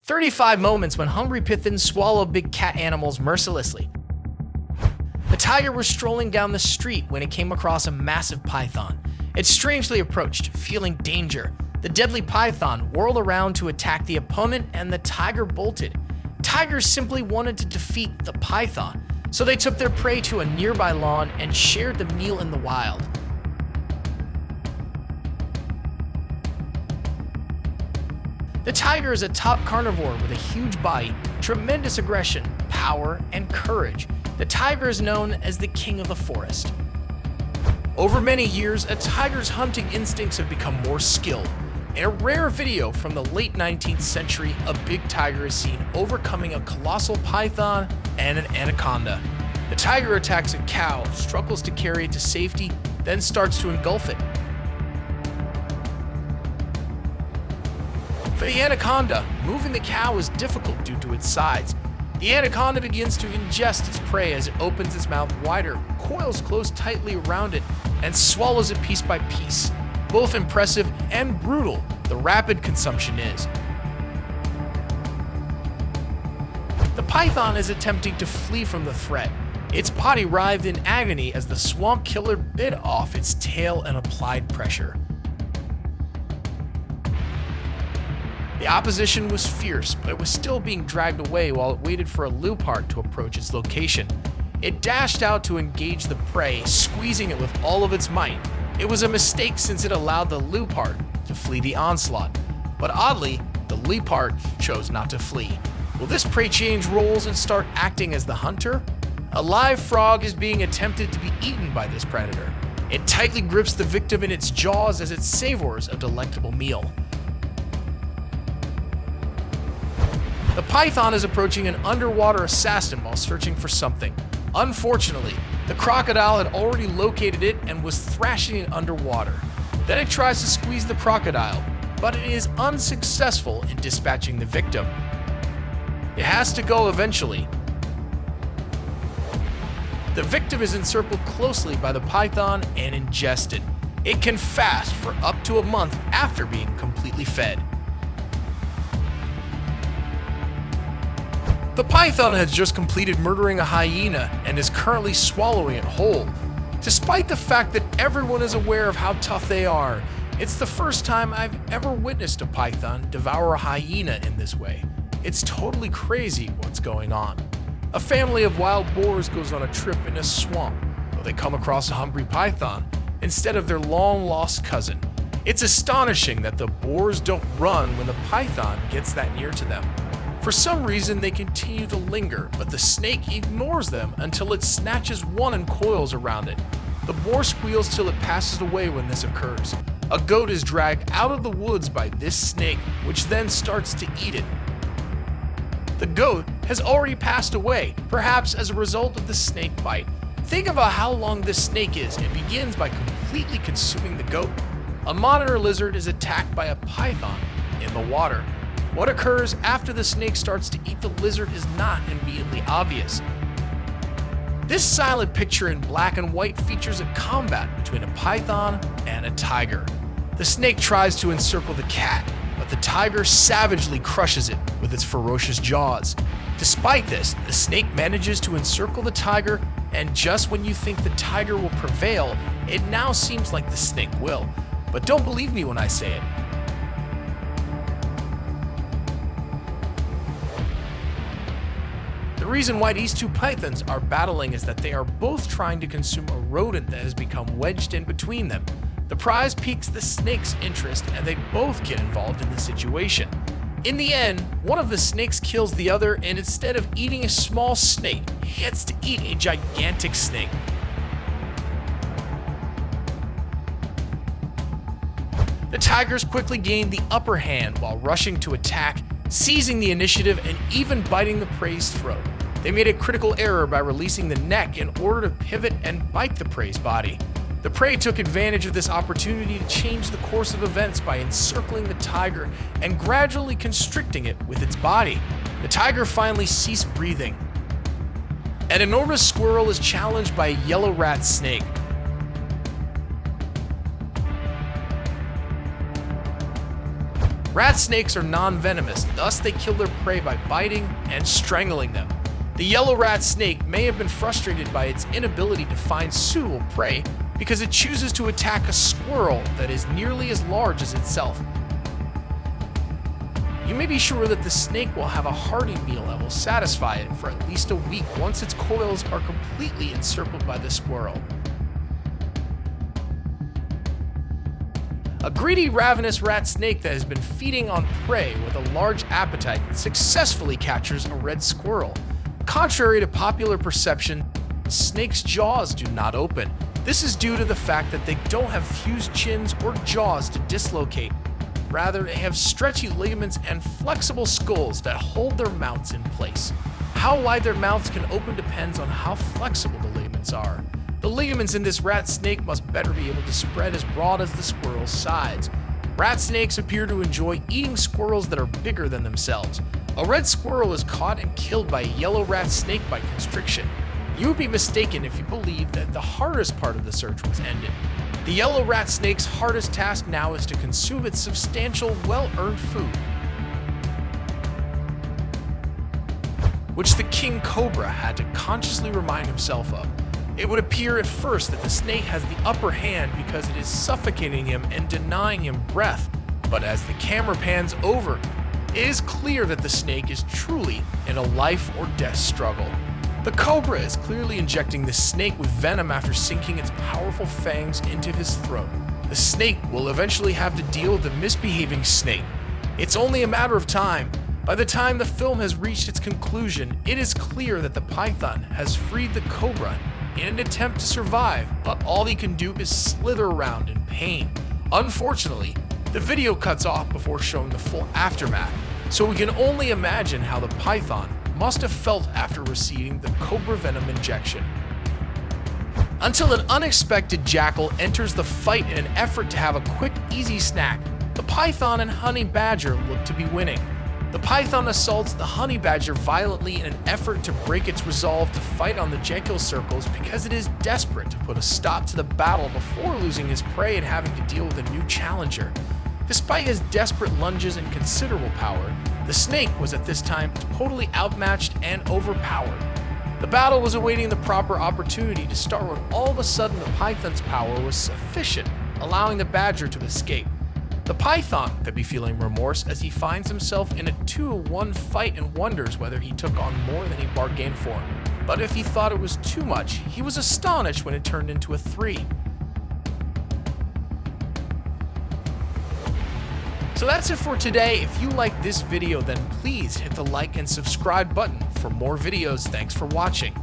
35 moments when hungry pythons swallow big cat animals mercilessly. The tiger was strolling down the street when it came across a massive python. It strangely approached, feeling danger. The deadly python whirled around to attack the opponent and the tiger bolted. Tigers simply wanted to defeat the python, so they took their prey to a nearby lawn and shared the meal in the wild. The tiger is a top carnivore with a huge body, tremendous aggression, power, and courage. The tiger is known as the king of the forest. Over many years, a tiger's hunting instincts have become more skilled. In a rare video from the late 19th century, a big tiger is seen overcoming a colossal python and an anaconda. The tiger attacks a cow, struggles to carry it to safety, then starts to engulf it. For the anaconda, moving the cow is difficult due to its size. The anaconda begins to ingest its prey as it opens its mouth wider, coils close tightly around it, and swallows it piece by piece. Both impressive and brutal, the rapid consumption is. The python is attempting to flee from the threat. Its body writhed in agony as the swamp killer bit off its tail and applied pressure. The opposition was fierce, but it was still being dragged away while it waited for a leopard to approach its location. It dashed out to engage the prey, squeezing it with all of its might. It was a mistake since it allowed the leopard to flee the onslaught. But oddly, the leopard chose not to flee. Will this prey change roles and start acting as the hunter? A live frog is being attempted to be eaten by this predator. It tightly grips the victim in its jaws as it savors a delectable meal. The python is approaching an underwater assassin while searching for something. Unfortunately, the crocodile had already located it and was thrashing it underwater. Then it tries to squeeze the crocodile, but it is unsuccessful in dispatching the victim. It has to go eventually. The victim is encircled closely by the python and ingested. It can fast for up to a month after being completely fed. The python has just completed murdering a hyena and is currently swallowing it whole. Despite the fact that everyone is aware of how tough they are, it's the first time I've ever witnessed a python devour a hyena in this way. It's totally crazy what's going on. A family of wild boars goes on a trip in a swamp, but they come across a hungry python instead of their long-lost cousin. It's astonishing that the boars don't run when the python gets that near to them. For some reason, they continue to linger, but the snake ignores them until it snatches one and coils around it. The boar squeals till it passes away when this occurs. A goat is dragged out of the woods by this snake, which then starts to eat it. The goat has already passed away, perhaps as a result of the snake bite. Think about how long this snake is. It begins by completely consuming the goat. A monitor lizard is attacked by a python in the water. What occurs after the snake starts to eat the lizard is not immediately obvious. This silent picture in black and white features a combat between a python and a tiger. The snake tries to encircle the cat, but the tiger savagely crushes it with its ferocious jaws. Despite this, the snake manages to encircle the tiger, and just when you think the tiger will prevail, it now seems like the snake will. But don't believe me when I say it. The reason why these two pythons are battling is that they are both trying to consume a rodent that has become wedged in between them. The prize piques the snake's interest and they both get involved in the situation. In the end, one of the snakes kills the other, and instead of eating a small snake, he gets to eat a gigantic snake. The tigers quickly gain the upper hand while rushing to attack, seizing the initiative and even biting the prey's throat. They made a critical error by releasing the neck in order to pivot and bite the prey's body. The prey took advantage of this opportunity to change the course of events by encircling the tiger and gradually constricting it with its body. The tiger finally ceased breathing. An enormous squirrel is challenged by a yellow rat snake. Rat snakes are non-venomous, thus they kill their prey by biting and strangling them. The yellow rat snake may have been frustrated by its inability to find suitable prey because it chooses to attack a squirrel that is nearly as large as itself. You may be sure that the snake will have a hearty meal that will satisfy it for at least a week once its coils are completely encircled by the squirrel. A greedy, ravenous rat snake that has been feeding on prey with a large appetite successfully captures a red squirrel. Contrary to popular perception, snakes' jaws do not open. This is due to the fact that they don't have fused chins or jaws to dislocate. Rather, they have stretchy ligaments and flexible skulls that hold their mouths in place. How wide their mouths can open depends on how flexible the ligaments are. The ligaments in this rat snake must better be able to spread as broad as the squirrel's sides. Rat snakes appear to enjoy eating squirrels that are bigger than themselves. A red squirrel is caught and killed by a yellow rat snake by constriction. You would be mistaken if you believed that the hardest part of the search was ended. The yellow rat snake's hardest task now is to consume its substantial, well-earned food, which the king cobra had to consciously remind himself of. It would appear at first that the snake has the upper hand because it is suffocating him and denying him breath, but as the camera pans over, it is clear that the snake is truly in a life or death struggle. The cobra is clearly injecting the snake with venom after sinking its powerful fangs into his throat. The snake will eventually have to deal with the misbehaving snake. It's only a matter of time. By the time the film has reached its conclusion, it is clear that the python has freed the cobra in an attempt to survive, but all he can do is slither around in pain. Unfortunately, the video cuts off before showing the full aftermath, so we can only imagine how the python must have felt after receiving the cobra venom injection. Until an unexpected jackal enters the fight in an effort to have a quick, easy snack, the python and honey badger look to be winning. The python assaults the honey badger violently in an effort to break its resolve to fight on the jackal circles because it is desperate to put a stop to the battle before losing his prey and having to deal with a new challenger. Despite his desperate lunges and considerable power, the snake was at this time totally outmatched and overpowered. The battle was awaiting the proper opportunity to start when all of a sudden the python's power was sufficient, allowing the badger to escape. The python could be feeling remorse as he finds himself in a 2-1 fight and wonders whether he took on more than he bargained for. But if he thought it was too much, he was astonished when it turned into a 3. So that's it for today. If you like this video, then please hit the like and subscribe button for more videos. Thanks for watching.